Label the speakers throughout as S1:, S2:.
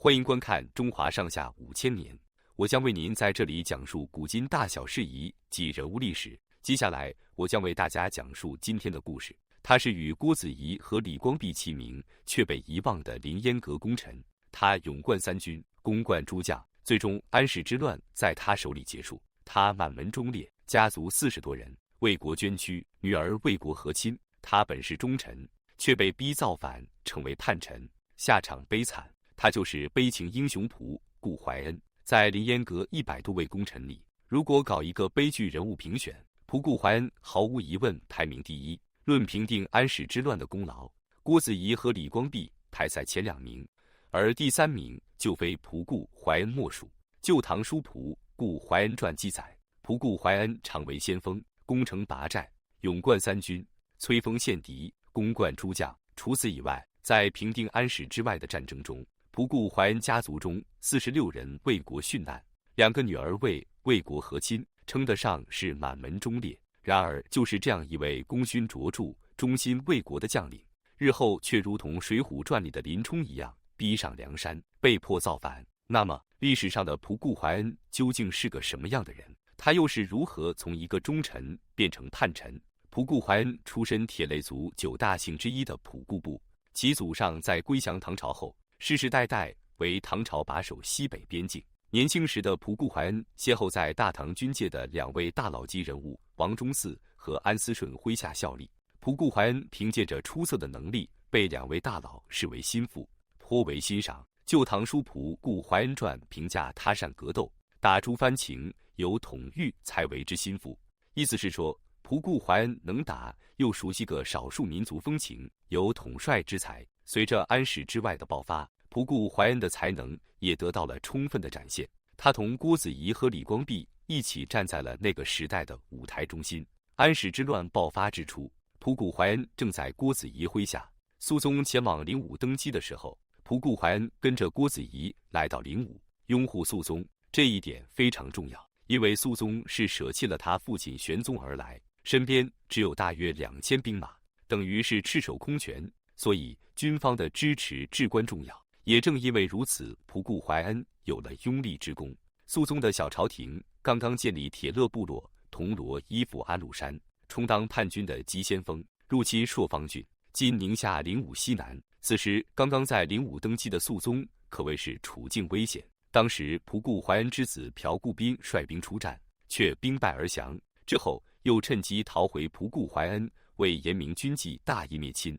S1: 欢迎观看《中华上下5000年》，我将为您在这里讲述古今大小事宜及人物历史。接下来，我将为大家讲述今天的故事。他是与郭子仪和李光弼齐名却被遗忘的凌烟阁功臣。他勇冠三军，攻冠诸将，最终安史之乱在他手里结束。他满门忠烈，家族40多人，为国捐躯，女儿为国和亲。他本是忠臣，却被逼造反，成为叛臣，下场悲惨。他就是悲情英雄仆顾怀恩。在凌烟阁100多位功臣里，如果搞一个悲剧人物评选，仆顾怀恩毫无疑问排名第一。论平定安史之乱的功劳，郭子仪和李光弼排在前2名，而第3名就非仆顾怀恩莫属。《旧唐书仆顾怀恩传》记载，仆顾怀恩常为先锋，攻城拔寨，勇冠三军，摧锋陷敌，攻冠诸将。除此以外，在平定安史之外的战争中，仆顾怀恩家族中46人为国殉难，2个女儿为国和亲，称得上是满门忠烈。然而，就是这样一位功勋卓著、忠心为国的将领，日后却如同《水浒传》里的林冲一样，逼上梁山，被迫造反。那么，历史上的仆顾怀恩究竟是个什么样的人？他又是如何从一个忠臣变成叛臣？仆顾怀恩出身铁类族9大姓之一的仆顾部，其祖上在归降唐朝后，世世代代为唐朝把守西北边境。年轻时的仆顾怀恩先后在大唐军界的2位大佬级人物王忠嗣和安思顺麾下效力。仆顾怀恩凭借着出色的能力，被2位大佬视为心腹，颇为欣赏。《旧唐书仆顾怀恩传》评价他善格斗，打诸番情，有统御才为之心腹。意思是说，仆顾怀恩能打，又熟悉个少数民族风情，有统帅之才。随着安史之外的爆发，仆顾怀恩的才能也得到了充分的展现。他同郭子仪和李光弼一起站在了那个时代的舞台中心。安史之乱爆发之初，仆顾怀恩正在郭子仪麾下。肃宗前往灵武登基的时候，仆顾怀恩跟着郭子仪来到灵武，拥护肃宗。这一点非常重要，因为肃宗是舍弃了他父亲玄宗而来，身边只有大约2000兵马，等于是赤手空拳，所以军方的支持至关重要。也正因为如此，仆顾怀恩有了拥立之功。肃宗的小朝廷刚刚建立铁勒部落，铜锣依附安禄山，充当叛军的急先锋，入侵朔方郡，今宁夏灵武西南。此时刚刚在灵武登基的肃宗可谓是处境危险。当时仆顾怀恩之子朴顾彬率兵出战，却兵败而降，之后又趁机逃回仆顾怀恩，为严明军纪大义灭亲，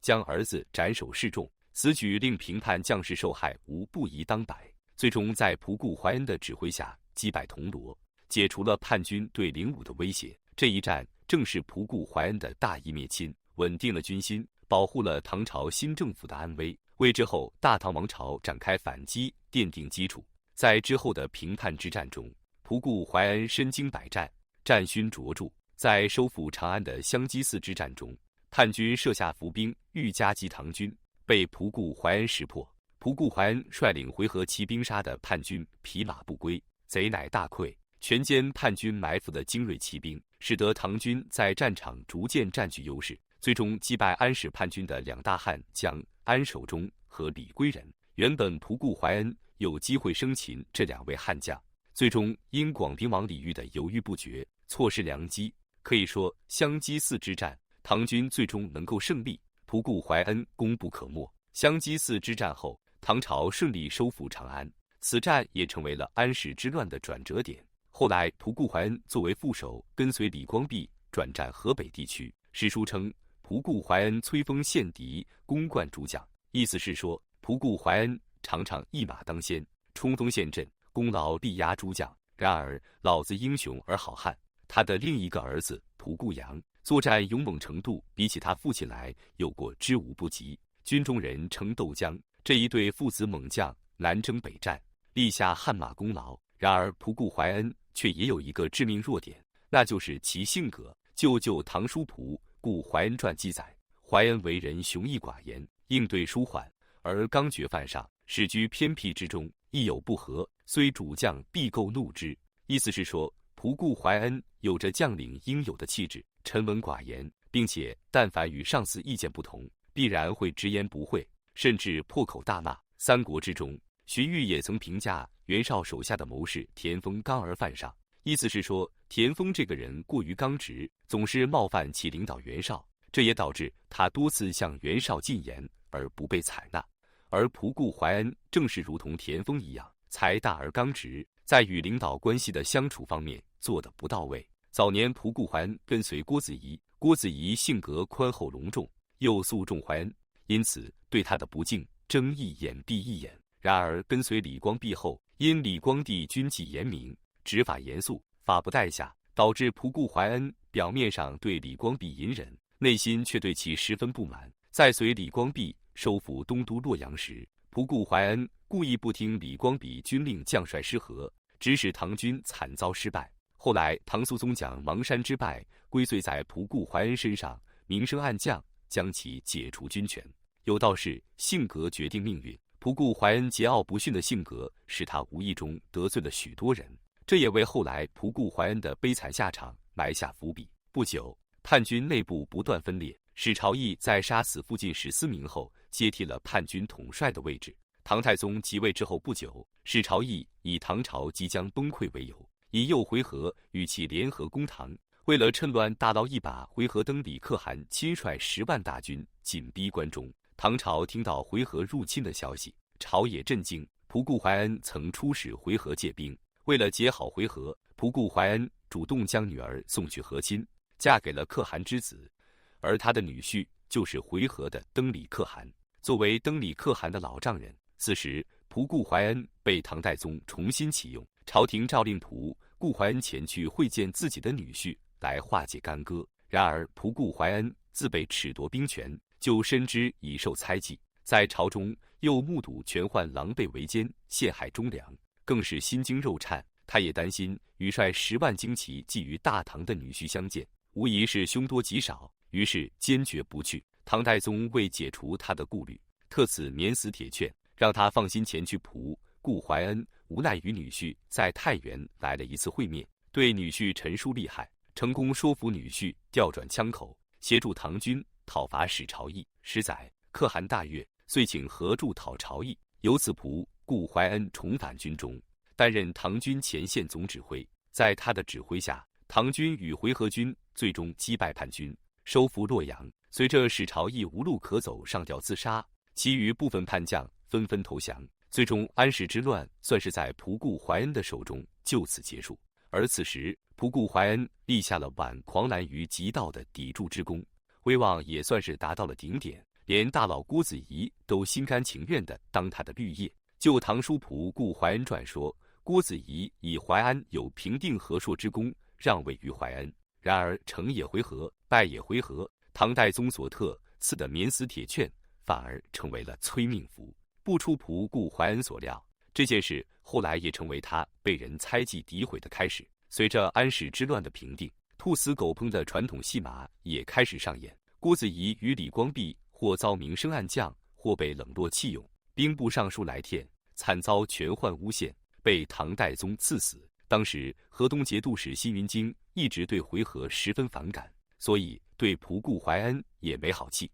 S1: 将儿子斩首示众。此举令平叛将士受害无不疑当百，最终在仆顾怀恩的指挥下击败铜锣，解除了叛军对灵武的威胁。这一战正是仆顾怀恩的大义灭亲，稳定了军心，保护了唐朝新政府的安危，为之后大唐王朝展开反击奠定基础。在之后的平叛之战中，仆顾怀恩身经百战，战勋卓著。在收复长安的香积寺之战中，叛军设下伏兵，欲夹击唐军，被仆顾怀恩识破。仆顾怀恩率领回纥骑兵杀的叛军匹马不归，贼乃大溃，全歼叛军埋伏的精锐骑兵，使得唐军在战场逐渐占据优势，最终击败安史叛军的2大悍将安守忠和李归仁。原本仆顾怀恩有机会生擒这2位悍将，最终因广平王李煜的犹豫不决，错失良机。可以说，香积寺之战，唐军最终能够胜利，仆顾怀恩功不可没。香积寺之战后，唐朝顺利收复长安，此战也成为了安史之乱的转折点。后来，仆顾怀恩作为副手，跟随李光弼转战河北地区。史书称，仆顾怀恩摧锋陷敌，攻冠诸将，意思是说，仆顾怀恩常常一马当先，冲锋陷阵，功劳力压诸将。然而，老子英雄而好汉，他的另一个儿子仆顾阳，作战勇猛程度比起他父亲来有过之无不及。军中人称斗将，这一对父子猛将南征北战，立下汗马功劳。然而仆顾怀恩却也有一个致命弱点，那就是其性格。旧唐书仆顾怀恩传记载，怀恩为人雄毅寡言，应对舒缓，而刚决犯上，始居偏僻之中，一有不和，虽主将必构怒之。意思是说，仆顾怀恩有着将领应有的气质，沉稳寡言，并且但凡与上司意见不同，必然会直言不讳，甚至破口大骂。三国志中，荀彧也曾评价袁绍手下的谋士田丰刚而犯上，意思是说田丰这个人过于刚直，总是冒犯其领导袁绍，这也导致他多次向袁绍进言而不被采纳。而仆固怀恩正是如同田丰一样，才大而刚直，在与领导关系的相处方面做得不到位。早年仆固怀恩跟随郭子仪，郭子仪性格宽厚隆重，又素重怀恩，因此对他的不敬睁一眼闭一眼。然而跟随李光弼后，因李光帝军纪严明，执法严肃，法不怠下，导致仆固怀恩表面上对李光弼隐忍，内心却对其十分不满。在随李光弼收复东都洛阳时，仆固怀恩故意不听李光弼军令，将帅失和，致使唐军惨遭失败。后来唐肃宗将邙山之败归罪在仆固怀恩身上，明升暗降，将其解除军权。有道是性格决定命运，仆固怀恩桀骜不驯的性格使他无意中得罪了许多人，这也为后来仆固怀恩的悲惨下场埋下伏笔。不久，叛军内部不断分裂，史朝义在杀死附近14名后，接替了叛军统帅的位置。唐太宗即位之后不久，史朝义以唐朝即将崩溃为由，引诱回纥与其联合攻唐。为了趁乱大捞一把，回纥登里可汗亲率10万大军紧逼关中。唐朝听到回纥入侵的消息，朝野震惊。仆固怀恩曾出使回纥借兵，为了结好回纥，仆固怀恩主动将女儿送去和亲，嫁给了可汗之子，而他的女婿就是回纥的登里可汗。作为登里可汗的老丈人，此时仆固怀恩被唐太宗重新启用，朝廷诏令仆固怀恩前去会见自己的女婿，来化解干戈。然而仆固怀恩自被褫夺兵权，就深知已受猜忌，在朝中又目睹权宦狼狈为奸，陷害忠良，更是心惊肉颤。他也担心与率10万精骑觊觎大唐的女婿相见，无疑是凶多吉少，于是坚决不去。唐太宗为解除他的顾虑，特此免死铁劝，让他放心前去。仆固怀恩无奈与女婿在太原来了一次会面，对女婿陈述利害，成功说服女婿调转枪口，协助唐军讨伐史朝义。10载，可汗大悦，遂请合助讨朝义。由此仆固怀恩重返军中，担任唐军前线总指挥。在他的指挥下，唐军与回纥军最终击败叛军，收复洛阳。随着史朝义无路可走，上吊自杀，其余部分叛将纷纷投降，最终安史之乱算是在仆固怀恩的手中就此结束。而此时仆固怀恩立下了挽狂澜于极道的砥柱之功，威望也算是达到了顶点，连大佬郭子仪都心甘情愿地当他的绿叶。就《唐书仆固怀恩传》说，郭子仪以淮安有平定河朔之功，让位于怀恩。然而成也回纥，败也回纥，唐太宗所特赐的免死铁券反而成为了催命符。不出仆固怀恩所料，这件事后来也成为他被人猜忌诋毁的开始。随着安史之乱的平定，兔死狗烹的传统戏码也开始上演。郭子仪与李光弼或遭明升暗降，或被冷落弃用。兵部尚书来天惨遭权宦诬陷，被唐代宗赐死。当时河东节度使辛云京一直对回纥十分反感，所以对仆固怀恩也没好气。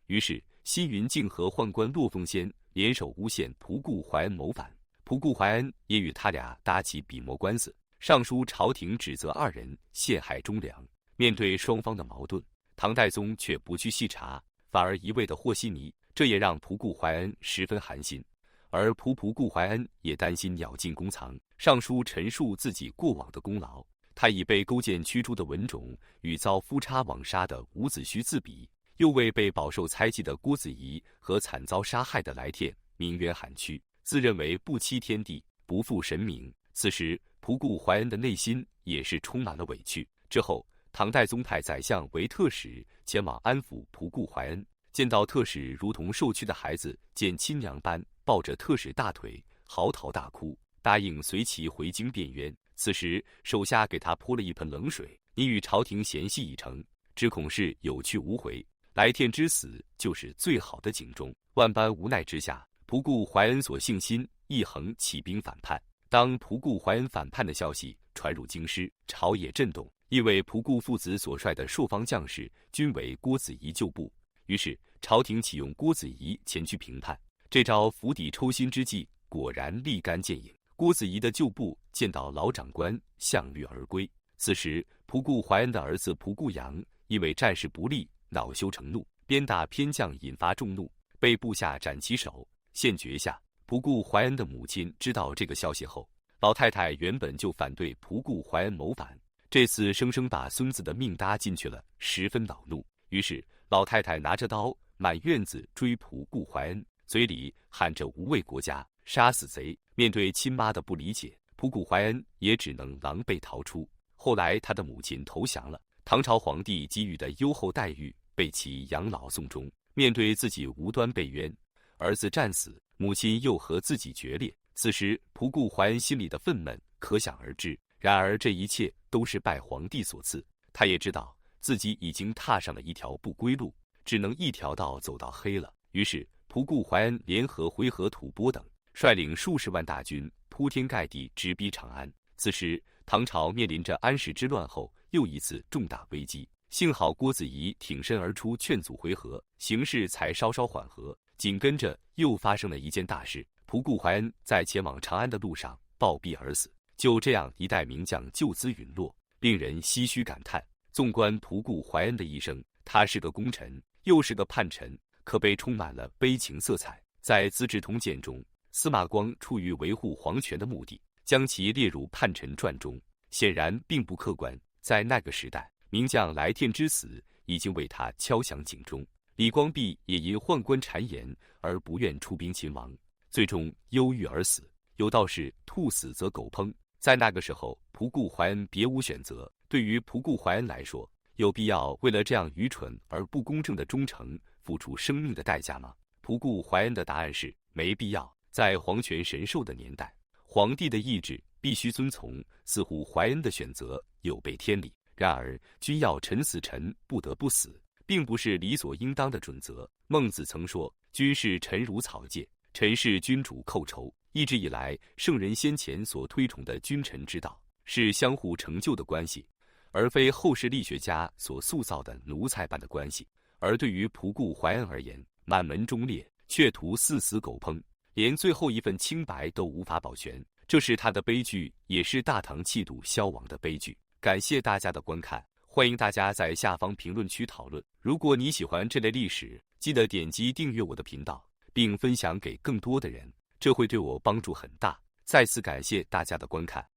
S1: 于是辛云敬和宦官骆凤仙联手诬陷仆固怀恩谋反，仆固怀恩也与他俩搭起笔墨官司，上书朝廷指责二人陷害忠良。面对双方的矛盾，唐太宗却不去细查，反而一味的和稀泥，这也让仆固怀恩十分寒心。而仆固怀恩也担心鸟尽弓藏，上书陈述自己过往的功劳。他以被勾践驱逐的文种与遭夫差网杀的伍子胥自比，又为被饱受猜忌的郭子仪和惨遭杀害的来天鸣冤喊屈，自认为不欺天地，不负神明。此时仆固怀恩的内心也是充满了委屈。之后唐太宗派宰相为特使前往安抚仆固怀恩，见到特使如同受屈的孩子见亲娘般抱着特使大腿嚎啕大哭，答应随其回京辩冤。此时手下给他泼了一盆冷水，你与朝廷嫌隙已成，只恐是有去无回。来天之死就是最好的警钟。万般无奈之下，仆固怀恩所幸心一横，起兵反叛。当仆固怀恩反叛的消息传入京师，朝野震动，因为仆固父子所率的朔方将士均为郭子仪旧部，于是朝廷启用郭子仪前去平叛。这招釜底抽薪之计果然立竿见影。郭子仪的旧部见到老长官，相掠而归。此时，仆固怀恩的儿子仆固阳因为战事不利，恼羞成怒，鞭打偏将，引发众怒，被部下斩其首，现绝下。仆固怀恩的母亲知道这个消息后，老太太原本就反对仆固怀恩谋反，这次生生把孙子的命搭进去了，十分恼怒。于是，老太太拿着刀满院子追仆固怀恩，嘴里喊着无畏国家，杀死贼。面对亲妈的不理解，仆固怀恩也只能狼狈逃出。后来他的母亲投降了，唐朝皇帝给予的优厚待遇被其养老送终。面对自己无端被冤，儿子战死，母亲又和自己决裂，此时仆固怀恩心里的愤懑可想而知。然而这一切都是拜皇帝所赐，他也知道自己已经踏上了一条不归路，只能一条道走到黑了。于是仆固怀恩联合回纥、吐蕃等，率领数十万大军铺天盖地直逼长安。此时唐朝面临着安史之乱后又一次重大危机，幸好郭子仪挺身而出劝阻回纥，形势才稍稍缓和。紧跟着又发生了一件大事，仆固怀恩在前往长安的路上暴毙而死。就这样，一代名将就此陨落，令人唏嘘感叹。纵观仆固怀恩的一生，他是个功臣，又是个叛臣，可谓充满了悲情色彩。在《资治通鉴》中，司马光出于维护皇权的目的，将其列入叛臣传中，显然并不客观。在那个时代，名将来天之死已经为他敲响警钟。李光弼也因宦官谗言而不愿出兵勤王，最终忧郁而死。有道是兔死则狗烹，在那个时候，仆固怀恩别无选择。对于仆固怀恩来说，有必要为了这样愚蠢而不公正的忠诚付出生命的代价吗？仆固怀恩的答案是没必要。在皇权神授的年代，皇帝的意志必须遵从，似乎怀恩的选择有悖天理。然而，君要臣死，臣不得不死，并不是理所应当的准则。孟子曾说：“君视臣如草芥，臣视君主寇仇。”一直以来，圣人先前所推崇的君臣之道是相互成就的关系，而非后世力学家所塑造的奴才般的关系。而对于仆固怀恩而言，满门忠烈却图四死狗烹，连最后一份清白都无法保全，这是他的悲剧，也是大唐气度消亡的悲剧。感谢大家的观看，欢迎大家在下方评论区讨论。如果你喜欢这类历史，记得点击订阅我的频道，并分享给更多的人，这会对我帮助很大。再次感谢大家的观看。